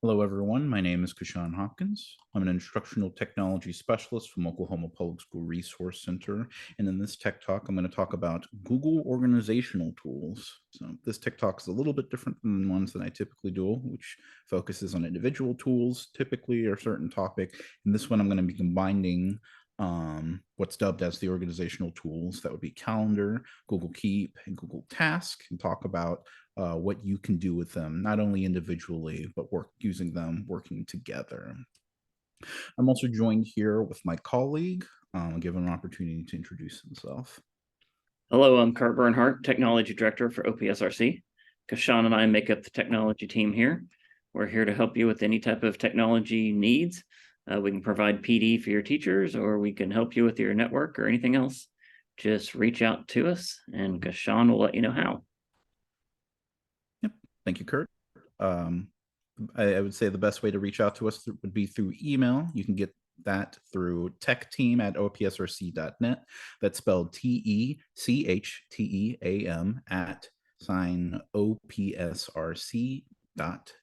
Hello, everyone. My name is Kashan Hopkins. I'm an instructional technology specialist from Oklahoma Public School Resource Center. And in this Tech Talk, I'm going to talk about Google organizational tools. So this Tech Talk is a little bit different than the ones that I typically do, which focuses on individual tools, typically, or a certain topic. In this one, I'm going to be combining what's dubbed as the organizational tools. That would be Calendar, Google Keep, and Google Task, and talk about what you can do with them, not only individually, but using them, working together. I'm also joined here with my colleague. I'll give him an opportunity to introduce himself. Hello, I'm Kurt Bernhardt, Technology Director for OPSRC. Kashan and I make up the technology team here. We're here to help you with any type of technology needs. We can provide PD for your teachers, or we can help you with your network or anything else. Just reach out to us, and Kashan will let you know how. Yep. Thank you, Kurt. I would say the best way to reach out to us would be through email. You can get that through techteam@opsrc.net. That's spelled TECHTEAM at sign OPSRC.net.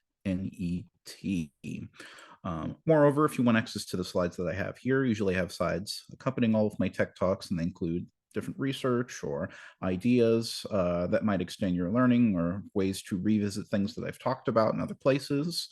Moreover, if you want access to the slides that I have here, usually I have slides accompanying all of my tech talks, and they include different research or ideas that might extend your learning or ways to revisit things that I've talked about in other places.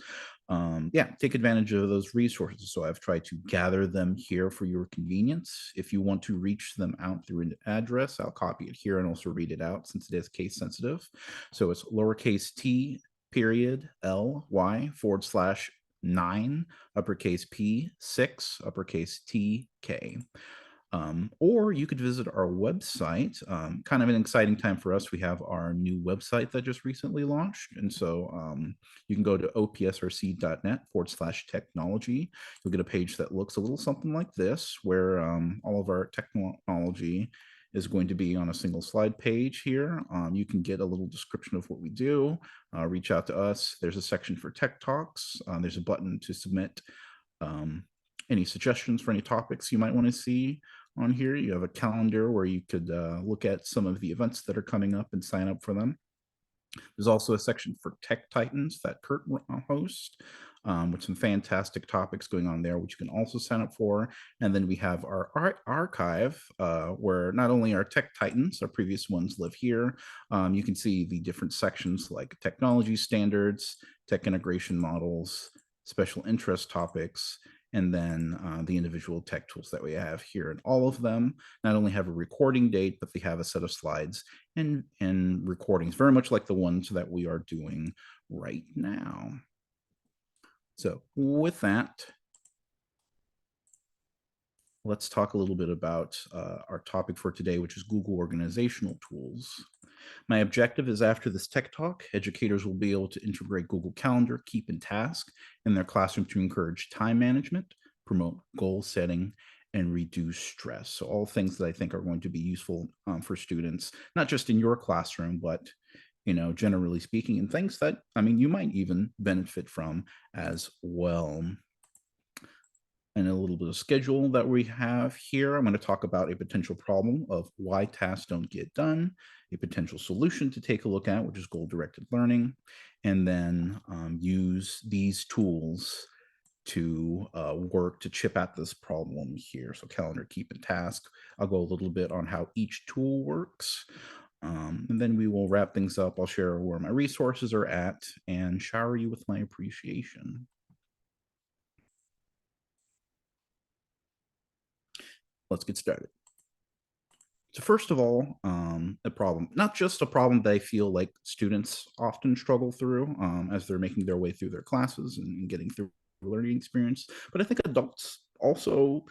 Take advantage of those resources. So I've tried to gather them here for your convenience. If you want to reach them out through an address, I'll copy it here and also read it out since it is case sensitive. So it's lowercase t period ly/9 uppercase p 6 uppercase t k. Or you could visit our website. Kind of an exciting time for us. We have our new website that just recently launched. And so you can go to opsrc.net/technology. You'll get a page that looks a little something like this, where all of our technology is going to be on a single slide page here. You can get a little description of what we do, reach out to us. There's a section for Tech Talks. There's a button to submit any suggestions for any topics you might want to see on here. You have a calendar where you could look at some of the events that are coming up and sign up for them. There's also a section for Tech Titans that Kurt hosts, with some fantastic topics going on there, which you can also sign up for. And then we have our archive, where not only our Tech Titans, our previous ones, live here. You can see the different sections like technology standards, tech integration models, special interest topics, and then the individual tech tools that we have here. And all of them not only have a recording date, but they have a set of slides and recordings, very much like the ones that we are doing right now. So with that, let's talk a little bit about our topic for today, which is Google organizational tools. My objective is, after this tech talk, educators will be able to integrate Google Calendar, Keep, and Task in their classroom to encourage time management, promote goal setting, and reduce stress. So all things that I think are going to be useful for students, not just in your classroom, but generally speaking, and things that, you might even benefit from as well. And a little bit of schedule that we have here. I'm going to talk about a potential problem of why tasks don't get done, a potential solution to take a look at, which is goal-directed learning, and then use these tools to work to chip at this problem here. So Calendar, Keep, and Task. I'll go a little bit on how each tool works. And then we will wrap things up. I'll share where my resources are at and shower you with my appreciation. Let's get started. So first of all, a problem, not just a problem that I feel like students often struggle through as they're making their way through their classes and getting through the learning experience, but I think adults also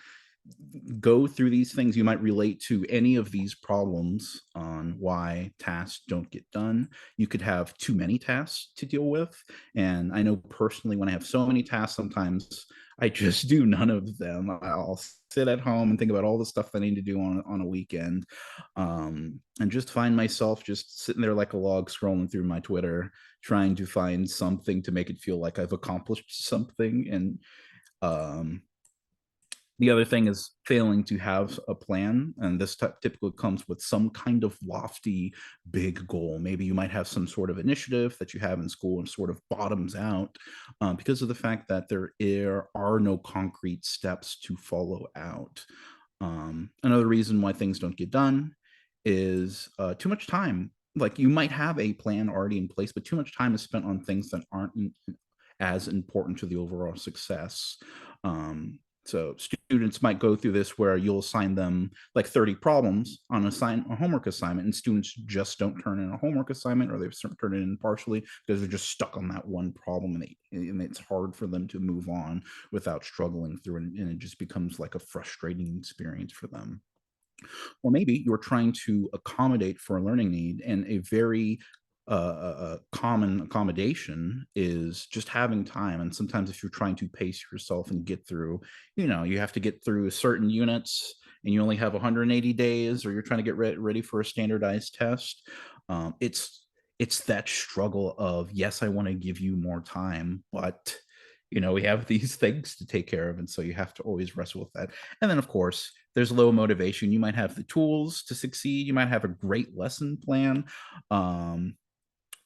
go through these things. You might relate to any of these problems on why tasks don't get done. You could have too many tasks to deal with. And I know personally, when I have so many tasks, sometimes I just do none of them. I'll sit at home and think about all the stuff that I need to do on a weekend, and just find myself just sitting there like a log scrolling through my Twitter, trying to find something to make it feel like I've accomplished something. And The other thing is failing to have a plan, and this typically comes with some kind of lofty, big goal. Maybe you might have some sort of initiative that you have in school and sort of bottoms out because of the fact that there are no concrete steps to follow out. Another reason why things don't get done is too much time. Like you might have a plan already in place, but too much time is spent on things that aren't as important to the overall success. So students might go through this where you'll assign them like 30 problems on a homework assignment, and students just don't turn in a homework assignment, or they turn it in partially because they're just stuck on that one problem, and it's hard for them to move on without struggling through it, and it just becomes like a frustrating experience for them. Or maybe you're trying to accommodate for a learning need, and a very common accommodation is just having time. And sometimes, if you're trying to pace yourself and get through, you have to get through certain units, and you only have 180 days, or you're trying to get ready for a standardized test. It's that struggle of, yes, I want to give you more time, but we have these things to take care of, and so you have to always wrestle with that. And then, of course, there's low motivation. You might have the tools to succeed. You might have a great lesson plan. Um,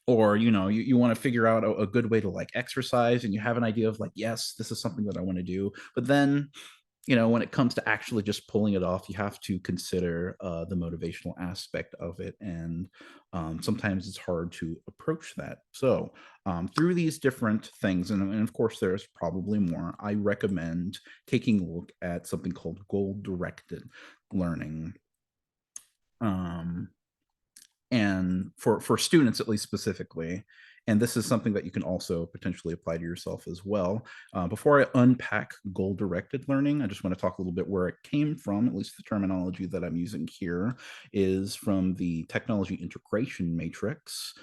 or you want to figure out a good way to like exercise, and you have an idea of like, yes, this is something that I want to do, but then when it comes to actually just pulling it off, you have to consider the motivational aspect of it, and sometimes it's hard to approach that. So through these different things, and of course there's probably more, I recommend taking a look at something called goal directed learning. um, and for students at least specifically, and this is something that you can also potentially apply to yourself as well. Before I unpack goal directed learning, I just want to talk a little bit where it came from. At least the terminology that I'm using here is from the technology integration matrix.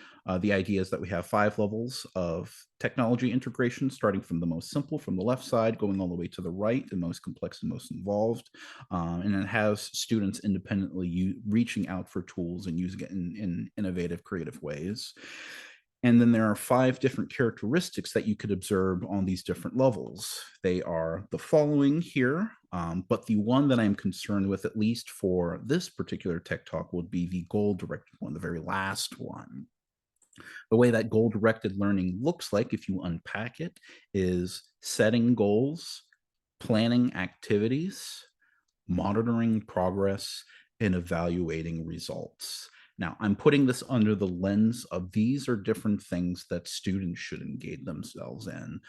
The idea is that we have 5 levels of technology integration, starting from the most simple from the left side, going all the way to the right, the most complex and most involved. And it has students independently reaching out for tools and using it in innovative, creative ways. And then there are 5 different characteristics that you could observe on these different levels. They are the following here, but the one that I'm concerned with, at least for this particular tech talk, would be the goal directed one, the very last one. The way that goal directed learning looks like, if you unpack it, is setting goals, planning activities, monitoring progress, and evaluating results. Now, I'm putting this under the lens of these are different things that students should engage themselves in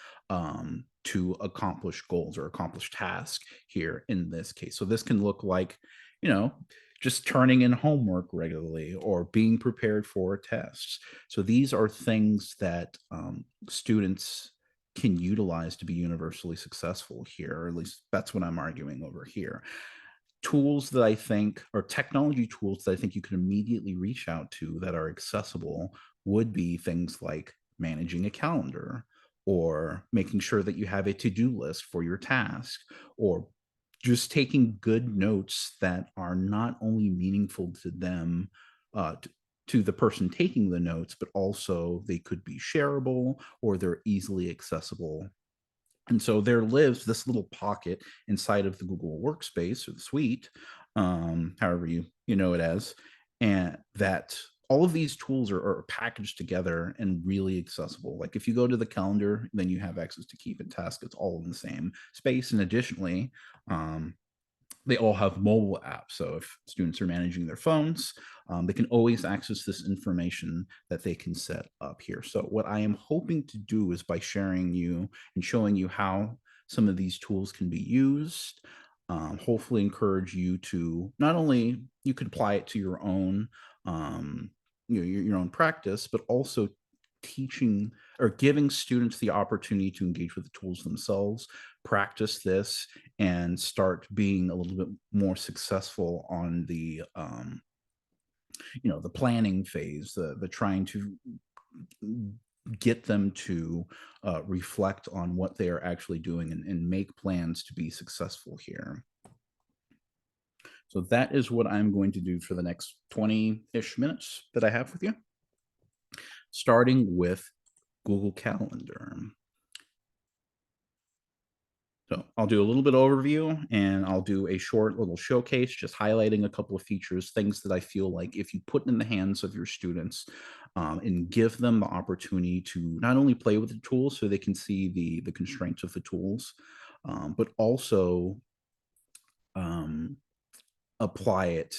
to accomplish goals or accomplish tasks here in this case. So this can look like, you know, just turning in homework regularly or being prepared for tests. So these are things that students can utilize to be universally successful here, or at least that's what I'm arguing over here. Tools that I think, or technology tools that I think you can immediately reach out to that are accessible, would be things like managing a calendar, or making sure that you have a to-do list for your task, or just taking good notes that are not only meaningful to them, to the person taking the notes, but also they could be shareable, or they're easily accessible. And so there lives this little pocket inside of the Google Workspace or the suite, however you know it as, and that all of these tools are packaged together and really accessible. Like if you go to the calendar, then you have access to keep and task. It's all in the same space. And additionally, um, they all have mobile apps. So if students are managing their phones, they can always access this information that they can set up here. So what I am hoping to do is, by sharing you and showing you how some of these tools can be used, hopefully encourage you to not only you could apply it to your own your own practice, but also teaching or giving students the opportunity to engage with the tools themselves, practice this, and start being a little bit more successful on the planning phase, the trying to get them to reflect on what they are actually doing, and make plans to be successful here. So that is what I'm going to do for the next 20-ish minutes that I have with you, starting with Google Calendar. So I'll do a little bit of overview and I'll do a short little showcase, just highlighting a couple of features, things that I feel like if you put in the hands of your students and give them the opportunity to not only play with the tools so they can see the constraints of the tools, but also um, apply it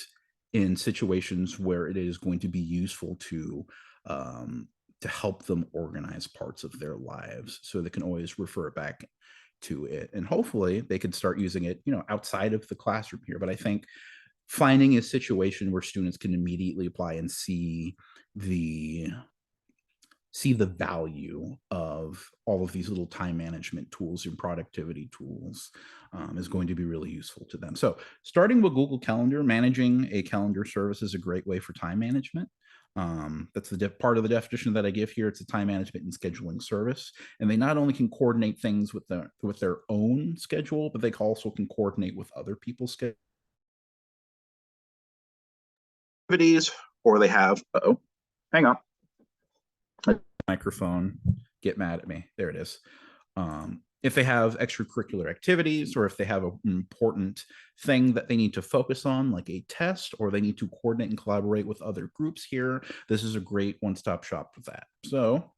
in situations where it is going to be useful um, to help them organize parts of their lives so they can always refer back to it, and hopefully they could start using it, outside of the classroom here. But I think finding a situation where students can immediately apply and the see the value of all of these little time management tools and productivity tools is going to be really useful to them. So, starting with Google Calendar, managing a calendar service is a great way for time management. That's the part of the definition that I give here. It's a time management and scheduling service, and they not only can coordinate things with their own schedule, but they also can coordinate with other people's schedules. Activities, or they have. Oh, hang on. Microphone get mad at me. There it is. If they have extracurricular activities or if they have an important thing that they need to focus on, like a test, or they need to coordinate and collaborate with other groups here, this is a great one-stop shop for that. So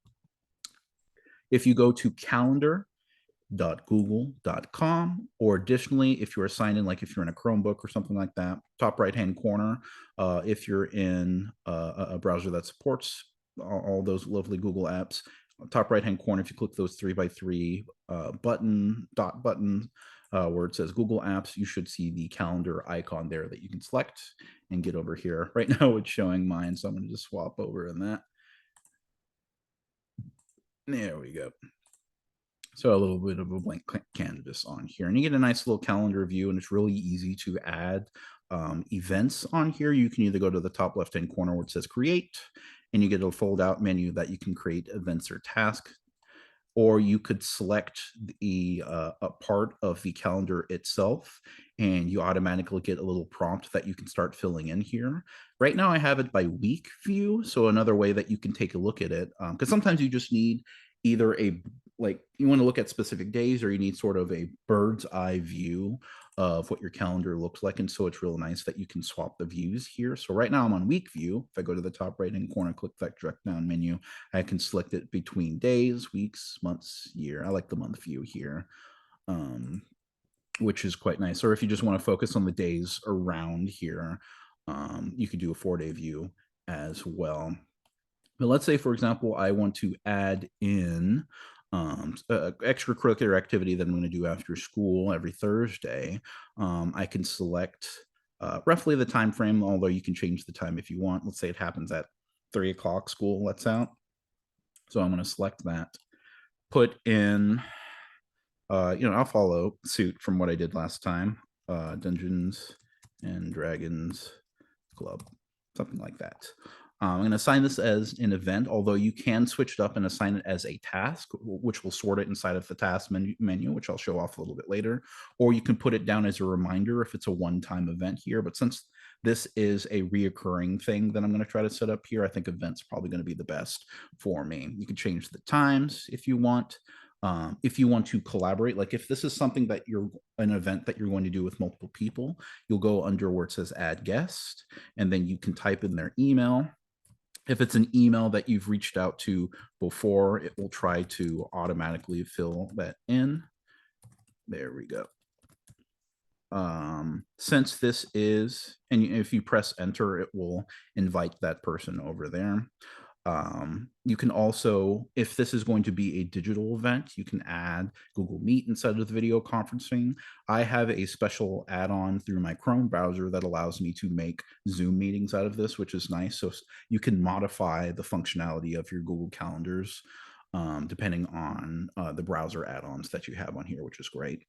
if you go to calendar.google.com, or additionally, if you're signed in, like if you're in a Chromebook or something like that, top right-hand corner, if you're in a browser that supports all those lovely Google apps, top right-hand corner, if you click those 3x3 buttons where it says Google Apps, you should see the calendar icon there that you can select and get over here. Right now it's showing mine, so I'm going to just swap over in that. There we go. So a little bit of a blank canvas on here, and you get a nice little calendar view, and it's really easy to add events on here. You can either go to the top left-hand corner where it says create, and you get a fold-out menu that you can create events or tasks, or you could select a part of the calendar itself, and you automatically get a little prompt that you can start filling in here. Right now I have it by week view, so another way that you can take a look at it, because sometimes you just need either you want to look at specific days, or you need sort of a bird's eye view of what your calendar looks like. And so it's real nice that you can swap the views here. So right now I'm on week view. If I go to the top right hand corner, click that direct down menu, I can select it between days, weeks, months, year. I like the month view here, which is quite nice. Or if you just want to focus on the days around here, you could do a 4-day view as well. But let's say, for example, I want to add in extracurricular activity that I'm going to do after school every Thursday. I can select roughly the time frame, although you can change the time if you want. Let's say it happens at 3 o'clock, school lets out. So I'm going to select that, put in, I'll follow suit from what I did last time, Dungeons and Dragons Club, something like that. I'm going to assign this as an event, although you can switch it up and assign it as a task, which will sort it inside of the task menu, which I'll show off a little bit later. Or you can put it down as a reminder if it's a one-time event here. But since this is a reoccurring thing that I'm going to try to set up here, I think events probably going to be the best for me. You can change the times if you want. If you want to collaborate, like if this is something that an event that you're going to do with multiple people, you'll go under where it says add guest, and then you can type in their email. If it's an email that you've reached out to before, it will try to automatically fill that in. There we go. Since this is, and if you press enter, it will invite that person over there. You can also, if this is going to be a digital event, you can add Google Meet inside of the video conferencing. I have a special add-on through my Chrome browser that allows me to make Zoom meetings out of this, which is nice. So you can modify the functionality of your Google Calendars depending on the browser add-ons that you have on here, which is great.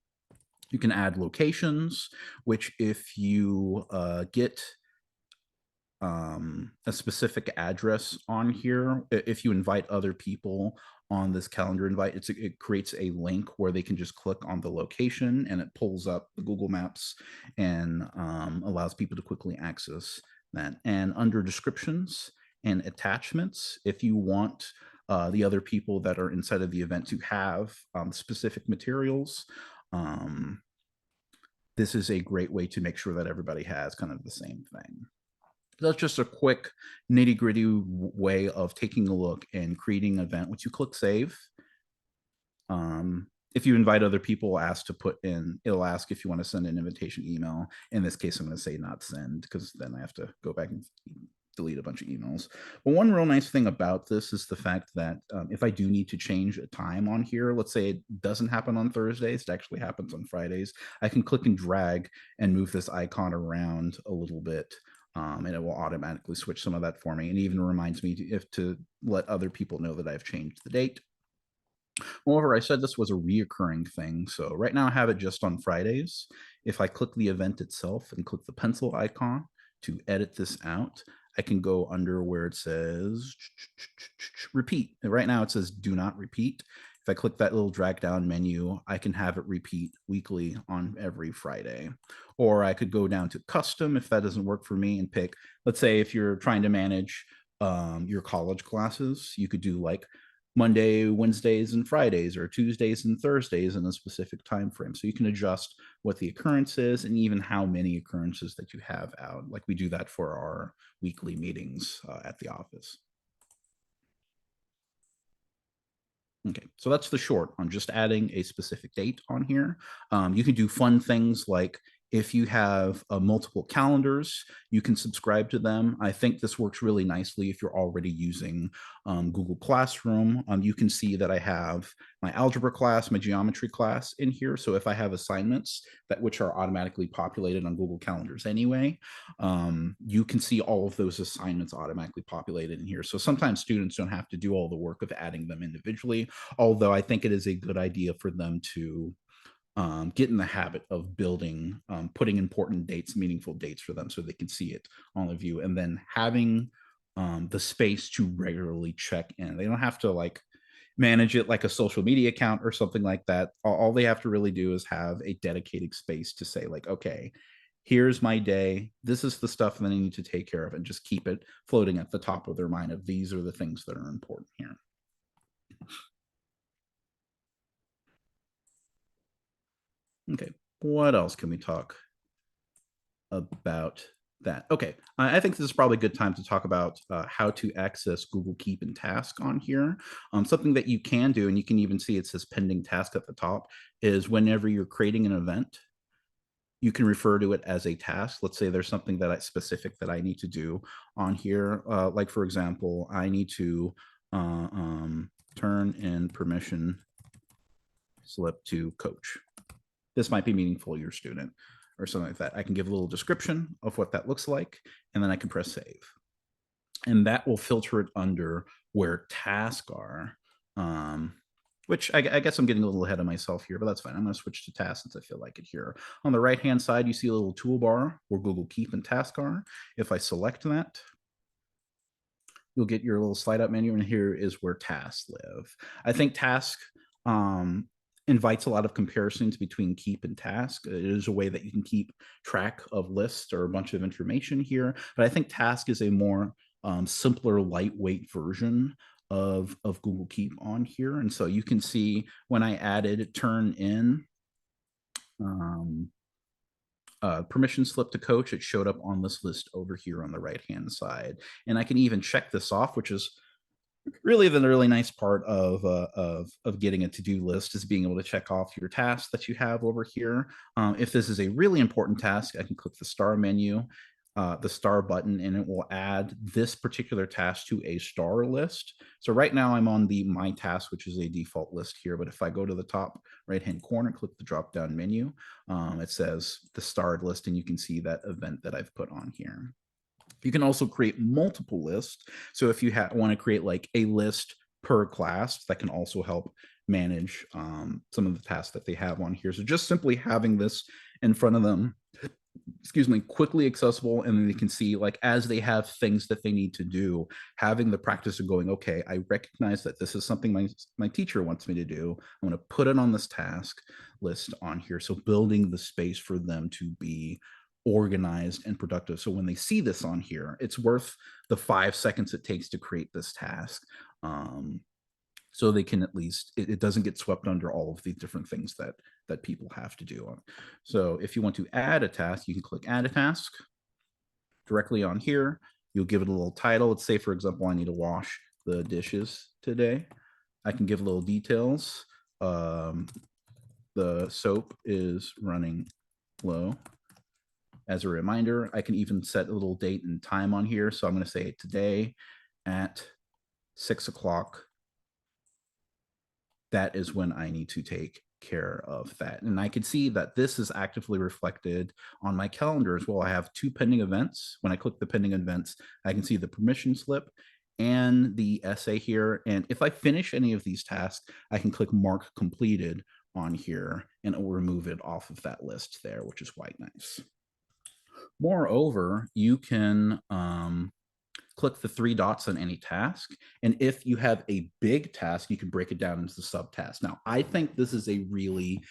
You can add locations, which if you get a specific address on here, if you invite other people on this calendar invite, it creates a link where they can just click on the location, and it pulls up the Google Maps and allows people to quickly access that. And under descriptions and attachments, if you want the other people that are inside of the event to have specific materials, this is a great way to make sure that everybody has kind of the same thing. That's just a quick nitty gritty way of taking a look and creating an event. Once you click save, if you invite other people, ask to put in, it'll ask if you want to send an invitation email. In this case, I'm going to say not send, because then I have to go back and delete a bunch of emails. But one real nice thing about this is the fact that if I do need to change a time on here, let's say it doesn't happen on Thursdays, it actually happens on Fridays, I can click and drag and move this icon around a little bit. And it will automatically switch some of that for me, and even reminds me to let other people know that I've changed the date. Moreover, I said this was a reoccurring thing, so right now I have it just on Fridays. If I click the event itself and click the pencil icon to edit this out, I can go under where it says repeat. And right now it says do not repeat. If I click that little drag down menu, I can have it repeat weekly on every Friday. Or I could go down to custom if that doesn't work for me and pick, let's say if you're trying to manage your college classes, you could do like Monday, Wednesdays, and Fridays, or Tuesdays and Thursdays in a specific time frame. So you can adjust what the occurrence is and even how many occurrences that you have out. Like we do that for our weekly meetings at the office. Okay, so that's the short on just adding a specific date on here. You can do fun things like if you have multiple calendars, you can subscribe to them. I think this works really nicely if you're already using Google Classroom. You can see that I have my algebra class, my geometry class in here. So if I have assignments which are automatically populated on Google Calendars anyway, you can see all of those assignments automatically populated in here. So sometimes students don't have to do all the work of adding them individually, although I think it is a good idea for them to get in the habit of building, putting important dates, meaningful dates for them so they can see it on the view, and then having the space to regularly check in. They don't have to like manage it like a social media account or something like that. All they have to really do is have a dedicated space to say like, okay, here's my day. This is the stuff that I need to take care of, and just keep it floating at the top of their mind of these are the things that are important here. Okay, what else can we talk about that? Okay, I think this is probably a good time to talk about how to access Google Keep and Task on here. Something that you can do, and you can even see it says pending task at the top, is whenever you're creating an event, you can refer to it as a task. Let's say there's something specific that I need to do on here. Like for example, I need to turn in permission slip to coach. This might be meaningful to your student or something like that. I can give a little description of what that looks like, and then I can press save. And that will filter it under where tasks are, which I guess I'm getting a little ahead of myself here, but that's fine. I'm going to switch to tasks since I feel like it here. On the right-hand side, you see a little toolbar where Google Keep and Task are. If I select that, you'll get your little slide up menu, and here is where tasks live. I think task invites a lot of comparisons between keep and task. It is a way that you can keep track of lists or a bunch of information here, but I think task is a more simpler, lightweight version of Google Keep on here. And so you can see when I added turn in permission slip to coach, it showed up on this list over here on the right hand side. And I can even check this off, which is really the really nice part of getting a to-do list, is being able to check off your tasks that you have over here. If this is a really important task, I can click the star menu, the star button, and it will add this particular task to a star list. So right now I'm on the my task, which is a default list here. But if I go to the top right-hand corner, click the drop-down menu, it says the starred list, and you can see that event that I've put on here. You can also create multiple lists. So if you want to create like a list per class, that can also help manage some of the tasks that they have on here. So just simply having this in front of them, excuse me, quickly accessible, and then they can see like as they have things that they need to do, having the practice of going, okay, I recognize that this is something my teacher wants me to do. I'm going to put it on this task list on here. So building the space for them to be organized and productive. So when they see this on here, it's worth the 5 seconds it takes to create this task. so they can at least, it doesn't get swept under all of the different things that people have to do. So if you want to add a task, you can click add a task directly on here. You'll give it a little title. Let's say, for example, I need to wash the dishes today. I can give little details. The soap is running low. As a reminder, I can even set a little date and time on here. So I'm going to say today at 6 o'clock. That is when I need to take care of that. And I can see that this is actively reflected on my calendar as well. I have 2 pending events. When I click the pending events, I can see the permission slip and the essay here. And if I finish any of these tasks, I can click mark completed on here and it will remove it off of that list there, which is quite nice. Moreover, you can click the 3 dots on any task. And if you have a big task, you can break it down into the subtasks. Now, I think this is a really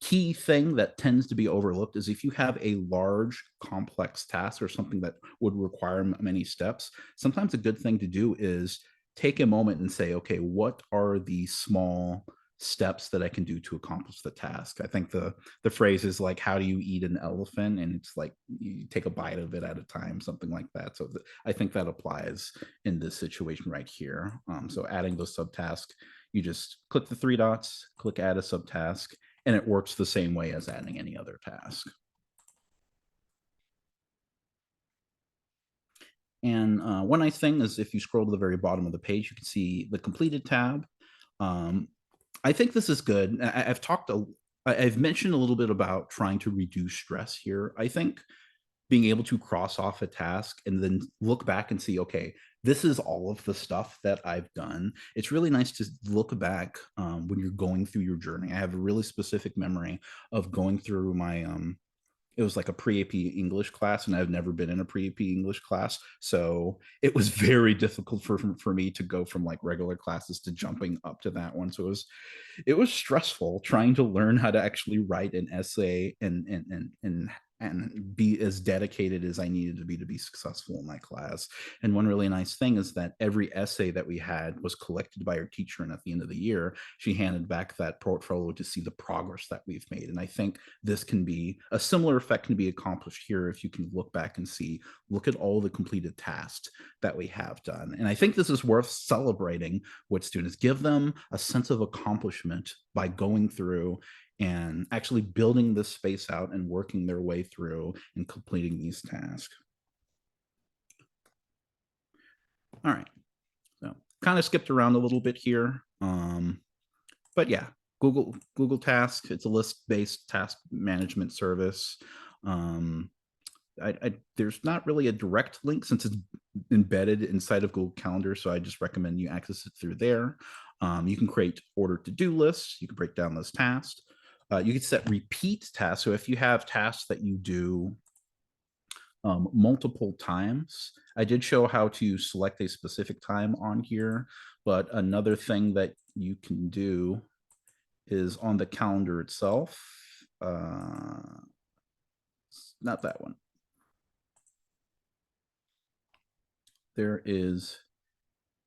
key thing that tends to be overlooked is if you have a large, complex task or something that would require many steps, sometimes a good thing to do is take a moment and say, okay, what are the small steps that I can do to accomplish the task? I think the phrase is like, how do you eat an elephant? And it's like you take a bite of it at a time, something like that. So I think that applies in this situation right here. So adding those subtasks, you just click the 3 dots, click add a subtask, and it works the same way as adding any other task. And one nice thing is if you scroll to the very bottom of the page, you can see the completed tab. I think this is good. I've mentioned a little bit about trying to reduce stress here. I think being able to cross off a task and then look back and see, okay, this is all of the stuff that I've done. It's really nice to look back when you're going through your journey. I have a really specific memory of going through my it was like a pre-AP English class, and I've never been in a pre-AP English class. So it was very difficult for me to go from like regular classes to jumping up to that one. So it was stressful trying to learn how to actually write an essay and be as dedicated as I needed to be successful in my class. And one really nice thing is that every essay that we had was collected by our teacher, and at the end of the year, she handed back that portfolio to see the progress that we've made. And I think this can be a similar effect can be accomplished here if you can look back and see, look at all the completed tasks that we have done. And I think this is worth celebrating with students. Give them a sense of accomplishment by going through and actually building this space out and working their way through and completing these tasks. All right, so kind of skipped around a little bit here, but yeah, Google Tasks, it's a list-based task management service. There's not really a direct link since it's embedded inside of Google Calendar, so I just recommend you access it through there. You can create order to-do lists. You can break down those tasks. You can set repeat tasks. So if you have tasks that you do multiple times, I did show how to select a specific time on here, but another thing that you can do is on the calendar itself. Not that one. There is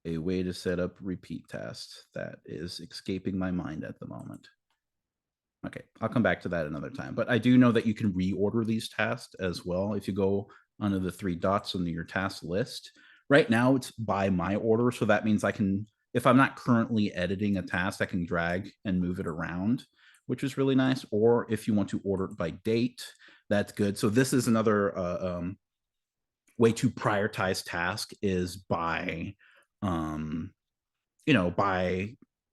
a way to set up repeat tasks that is escaping my mind at the moment. Okay, I'll come back to that another time. But I do know that you can reorder these tasks as well. If you go under the 3 dots on your task list, right now it's by my order. So that means I can, if I'm not currently editing a task, I can drag and move it around, which is really nice. Or if you want to order it by date, that's good. So this is another way to prioritize task is by, by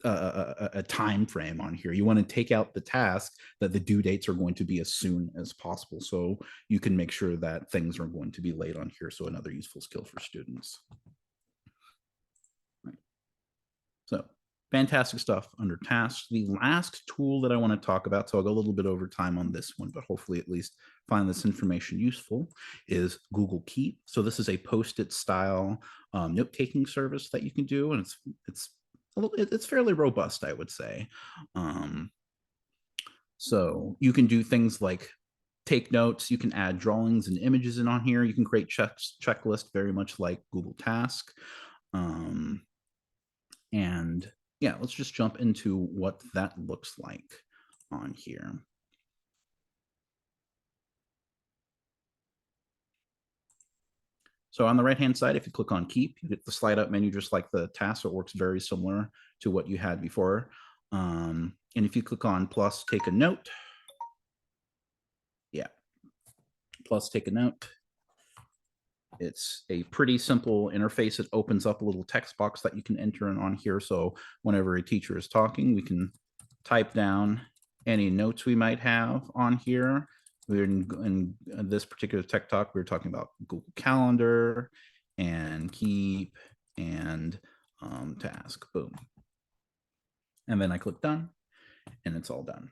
a time frame on here. You want to take out the task that the due dates are going to be as soon as possible, so you can make sure that things are going to be late on here. So another useful skill for students. Right. So fantastic stuff under tasks. The last tool that I want to talk about, so I'll go a little bit over time on this one, but hopefully at least find this information useful, is Google Keep. So this is a Post-it style note-taking service that you can do, and it's fairly robust, I would say. So you can do things like take notes. You can add drawings and images in on here. You can create checklist very much like Google Task. And yeah, let's just jump into what that looks like on here. So on the right-hand side, if you click on Keep, you get the slide up menu just like the task. So it works very similar to what you had before. And if you click on plus, take a note. Yeah, plus, take a note. It's a pretty simple interface. It opens up a little text box that you can enter in on here. So whenever a teacher is talking, we can type down any notes we might have on here. We're in this particular tech talk, we were talking about Google Calendar and Keep and task. Boom. And then I click done, and it's all done.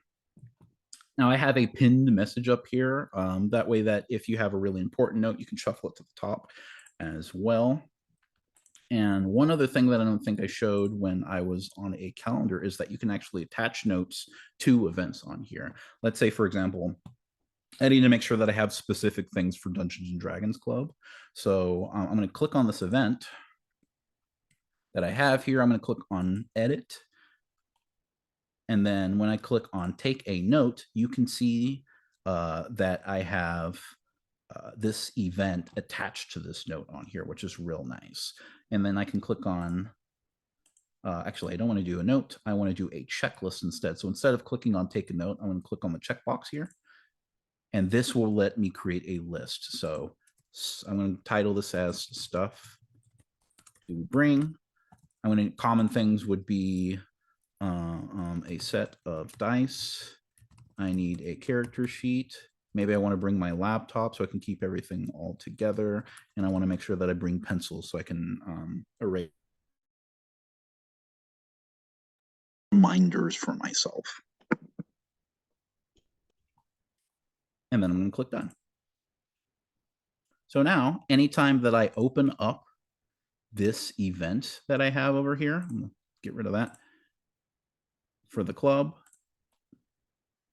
Now I have a pinned message up here. That way that if you have a really important note, you can shuffle it to the top as well. And one other thing that I don't think I showed when I was on a calendar is that you can actually attach notes to events on here. Let's say, for example, I need to make sure that I have specific things for Dungeons and Dragons Club. So I'm going to click on this event that I have here. I'm going to click on edit. And then when I click on take a note, you can see that I have this event attached to this note on here, which is real nice. And then I can click on, actually, I don't want to do a note. I want to do a checklist instead. So instead of clicking on take a note, I'm going to click on the checkbox here. And this will let me create a list. So I'm going to title this as stuff to bring. I'm going to, common things would be a set of dice. I need a character sheet. Maybe I want to bring my laptop so I can keep everything all together. And I want to make sure that I bring pencils so I can erase reminders for myself. And then I'm going to click done. So now, anytime that I open up this event that I have over here, I'm going to get rid of that for the club.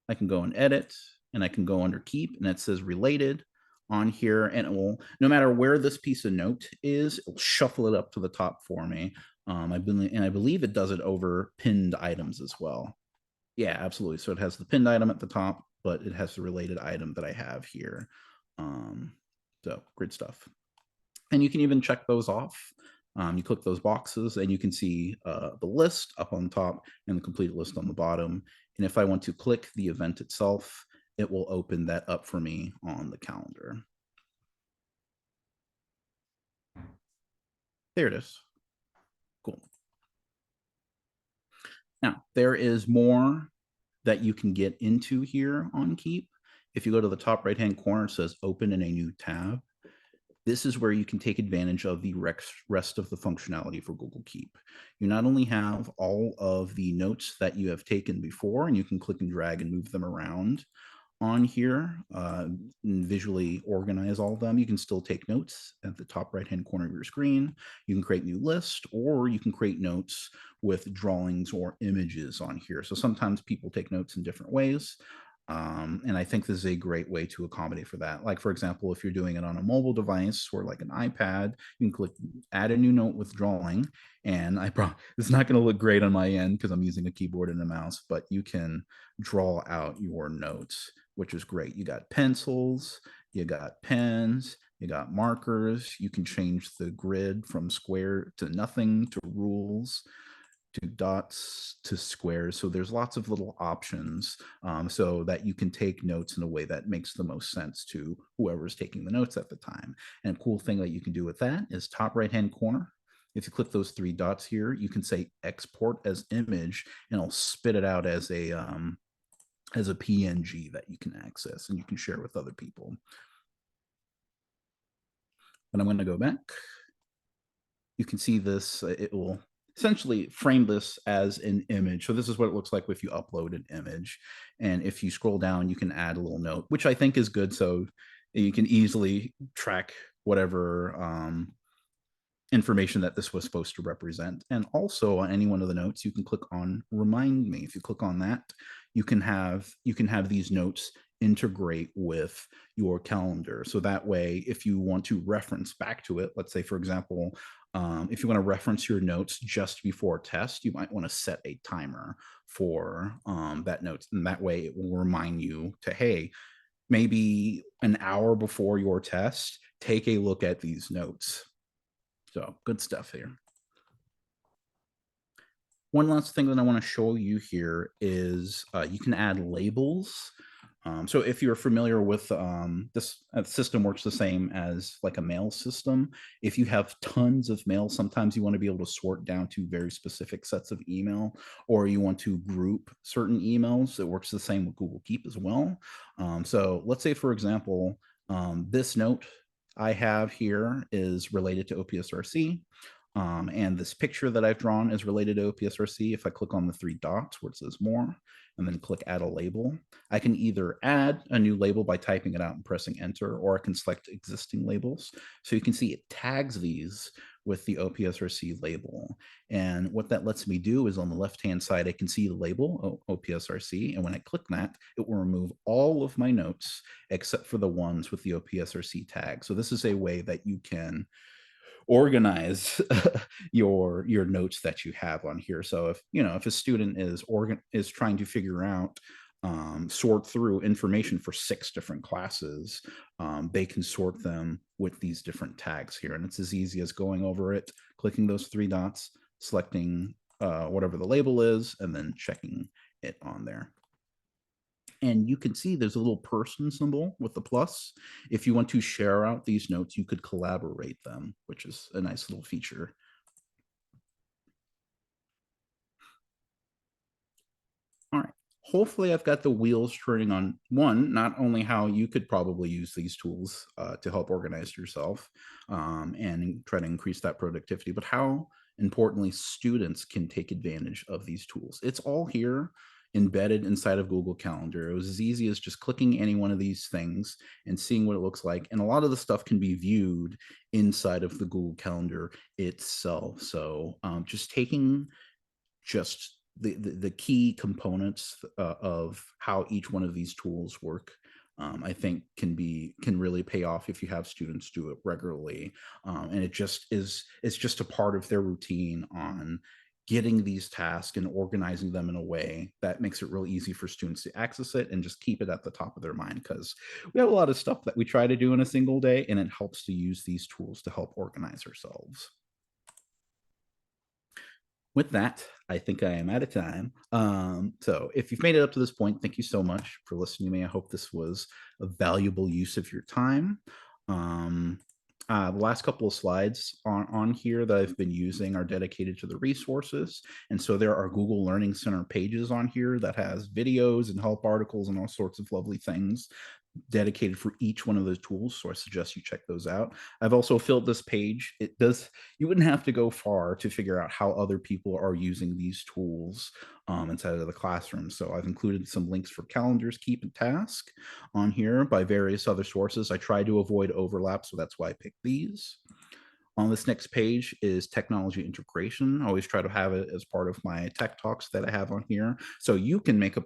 I can go and edit, and I can go under keep, and it says related on here, and it will, no matter where this piece of note is, it'll shuffle it up to the top for me. I believe it does it over pinned items as well. Yeah, absolutely. So it has the pinned item at the top, but it has the related item that I have here. So great stuff. And you can even check those off. You click those boxes and you can see the list up on top and the complete list on the bottom. And if I want to click the event itself, it will open that up for me on the calendar. There it is. Cool. Now, there is more that you can get into here on Keep. If you go to the top right-hand corner, it says open in a new tab. This is where you can take advantage of the rest of the functionality for Google Keep. You not only have all of the notes that you have taken before, and you can click and drag and move them around on here, and visually organize all of them. You can still take notes at the top right-hand corner of your screen. You can create new lists, or you can create notes with drawings or images on here. So sometimes people take notes in different ways. And I think this is a great way to accommodate for that. Like, for example, if you're doing it on a mobile device or like an iPad, you can click add a new note with drawing. And it's not going to look great on my end because I'm using a keyboard and a mouse, but you can draw out your notes, which is great. You got pencils, you got pens, you got markers. You can change the grid from square to nothing to rules to dots to squares. So there's lots of little options so that you can take notes in a way that makes the most sense to whoever's taking the notes at the time. And a cool thing that you can do with that is top right-hand corner. If you click those three dots here, you can say export as image, and it'll spit it out as a PNG that you can access and you can share with other people. But I'm going to go back. You can see this, it will essentially frame this as an image. So this is what it looks like if you upload an image. And if you scroll down, you can add a little note, which I think is good. So you can easily track whatever information that this was supposed to represent. And also on any one of the notes, you can click on remind me. If you click on that, you can have these notes integrate with your calendar. So that way, if you want to reference back to it, let's say, for example, If you want to reference your notes just before a test, you might want to set a timer for that notes. And that way it will remind you to, hey, maybe an hour before your test, take a look at these notes. So good stuff here. One last thing that I want to show you here is you can add labels. So if you're familiar with this system works the same as like a mail system. If you have tons of mail, sometimes you want to be able to sort down to very specific sets of email, or you want to group certain emails. It works the same with Google Keep as well. So let's say, for example, this note I have here is related to OPSRC. And this picture that I've drawn is related to OPSRC. If I click on the three dots where it says more, and then click add a label, I can either add a new label by typing it out and pressing enter, or I can select existing labels. So you can see it tags these with the OPSRC label. And what that lets me do is on the left-hand side, I can see the label OPSRC. And when I click that, it will remove all of my notes except for the ones with the OPSRC tag. So this is a way that you can organize your notes that you have on here. So if a student is trying to figure out sort through information for 6 different classes, they can sort them with these different tags here, and it's as easy as going over it, clicking those 3 dots, selecting whatever the label is, and then checking it on there. And you can see there's a little person symbol with the plus. If you want to share out these notes, you could collaborate them, which is a nice little feature. All right. Hopefully I've got the wheels turning on, one, not only how you could probably use these tools to help organize yourself and try to increase that productivity, but how importantly students can take advantage of these tools. It's all here embedded inside of Google Calendar. It was as easy as just clicking any one of these things and seeing what it looks like. And a lot of the stuff can be viewed inside of the Google Calendar itself. So just taking just the key components of how each one of these tools work, I think can really pay off if you have students do it regularly, and it's just a part of their routine on getting these tasks and organizing them in a way that makes it real easy for students to access it and just keep it at the top of their mind, because we have a lot of stuff that we try to do in a single day, and it helps to use these tools to help organize ourselves. With that, I think I am out of time. So if you've made it up to this point, thank you so much for listening to me. I hope this was a valuable use of your time. Um, the last couple of slides on here that I've been using are dedicated to the resources. And so there are Google Learning Center pages on here that has videos and help articles and all sorts of lovely things dedicated for each one of those tools. So I suggest you check those out. I've also filled this page. You wouldn't have to go far to figure out how other people are using these tools inside of the classroom. So I've included some links for calendars, keep, and task on here by various other sources. I try to avoid overlap, so that's why I picked these. On this next page is technology integration. I always try to have it as part of my tech talks that I have on here. So you can make a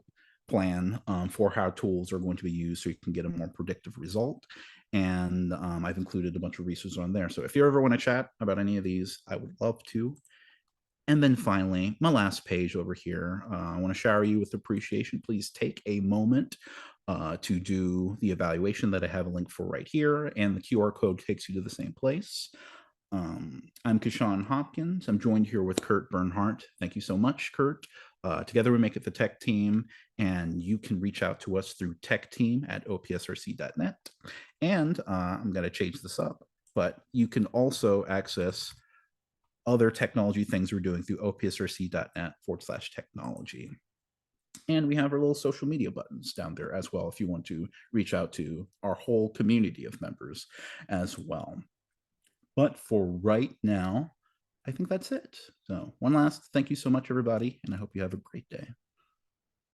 plan for how tools are going to be used so you can get a more predictive result. And I've included a bunch of resources on there. So if you ever want to chat about any of these, I would love to. And then finally, my last page over here, I want to shower you with appreciation. Please take a moment to do the evaluation that I have a link for right here, and the QR code takes you to the same place. I'm Kashawn Hopkins. I'm joined here with Kurt Bernhardt. Thank you so much, Kurt. Together we make it the Tech Team, and you can reach out to us through techteam@opsrc.net. And I'm going to change this up, but you can also access other technology things we're doing through opsrc.net/technology. And we have our little social media buttons down there as well if you want to reach out to our whole community of members as well. But for right now, I think that's it. So one last thank you so much, everybody, and I hope you have a great day.